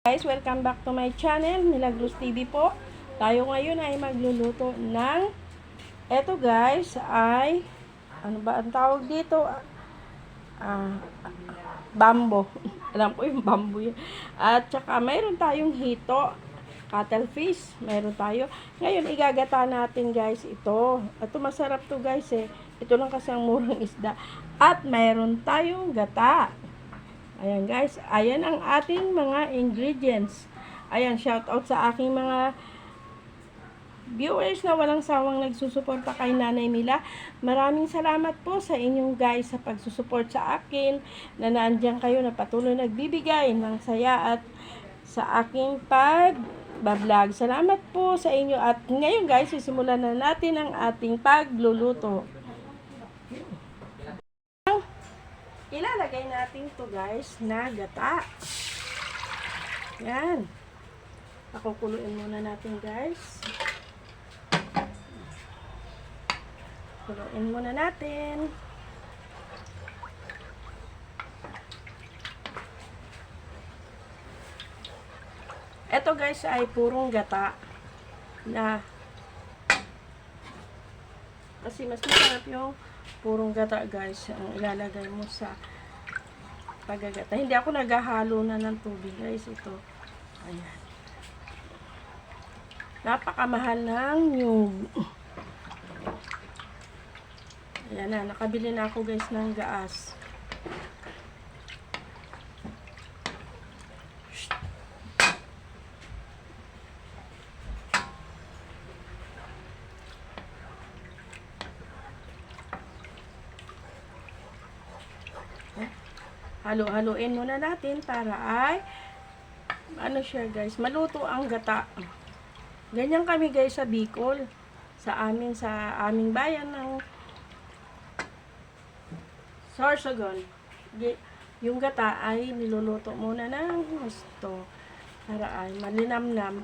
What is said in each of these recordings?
Guys, welcome back to my channel, Milagros TV po. Tayo ngayon ay magluluto ng eto guys ay ano ba ang tawag dito? Bambo. Alam ko yung bambo yun. At saka mayroon tayong hito, cuttlefish, mayroon tayo. Ngayon igagata natin guys ito. Ito masarap to guys eh. Ito lang kasi ang murang isda. At mayroon tayong gata. Ayan guys, ayan ang ating mga ingredients. Ayan, shout out sa aking mga viewers na walang sawang nagsusuporta kay Nanay Mila. Maraming salamat po sa inyong guys sa pagsusuport sa akin, na naandyan kayo na patuloy nagbibigay ng saya at sa aking pag-vlog. Salamat po sa inyo at ngayon guys, sisimulan na natin ang ating pagluluto. Ilalagay natin to guys na gata. Yan. Pakukuluin muna natin guys. Kuluin muna natin. Ito guys ay purong gata na kasi mas masarap yung purong gata guys ang ilalagay mo sa paggagata. Hindi ako naghahalo na ng tubig guys ito. Ayan. Napakamahal ng nyug. Ayan na, nakabili na ako guys ng gaas. Halo-haloin muna natin para ay ano siya guys, maluto ang gata. Ganyan kami guys sa Bicol, sa aming bayan ng Sorsogon. Yung gata ay niluluto muna ng gusto para ay malinamnam.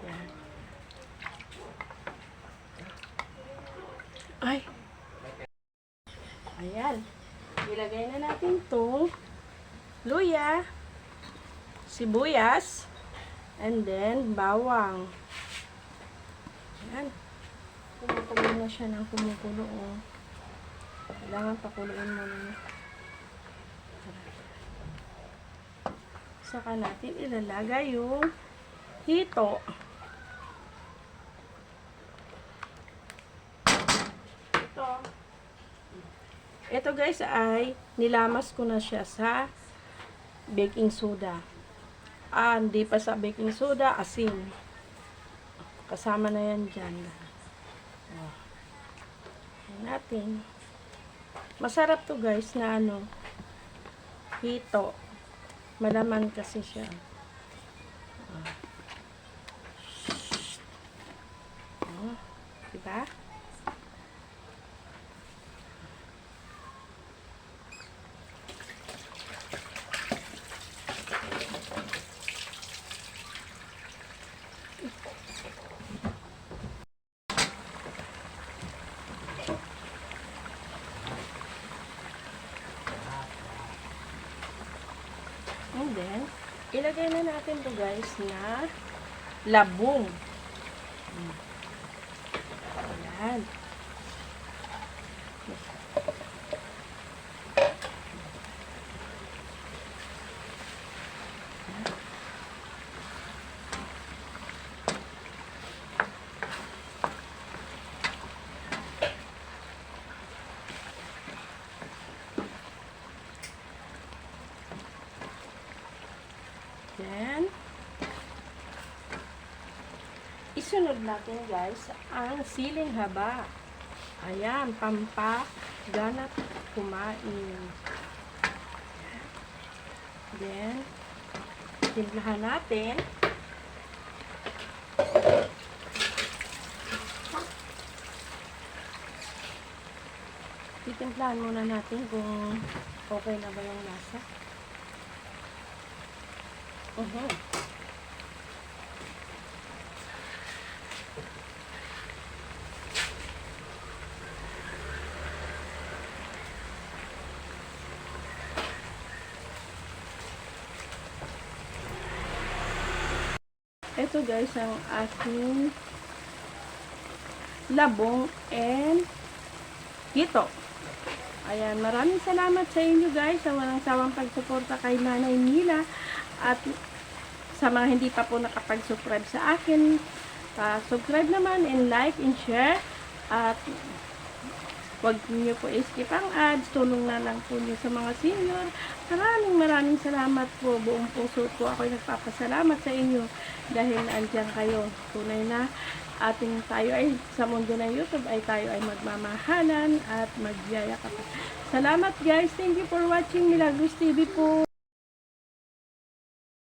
Yan. Ay. Ayan. Ilagay na natin itong luya, sibuyas, and then bawang. Ayan. Kumukulo na siya ng kumukulo. Oh. Kailangan pakuluin muna niya. Saka natin ilalagay yung hito. Ito guys ay nilamas ko na siya sa baking soda. Hindi pa sa baking soda, asin. Kasama na yan dyan. Natin. Masarap to guys na ano, hito. Malaman kasi siya. Diba? And then, ilagay na natin to guys na labong. Ayan. Then, isunod natin guys ang siling haba. Ayan, pampaganat kumain. Then, timplahan natin. Titimplahan muna natin kung okay na ba yung lasa. ito guys ang aking labong and hito. Ayan, maraming salamat sa inyo guys sa walang sawang pagsuporta kay Nanay Mila at sa mga hindi pa po nakapag-subscribe sa akin. Subscribe naman and like and share at huwag niyo po i-skip ang ads. Tulong na lang po niyo sa mga senior. Maraming salamat po. Buong puso po ako nagpapasalamat sa inyo dahil andyan kayo. Tunay na tayo ay sa mundo ng YouTube ay tayo ay magmamahalan at magyayakap. Salamat guys. Thank you for watching Milagros TV po.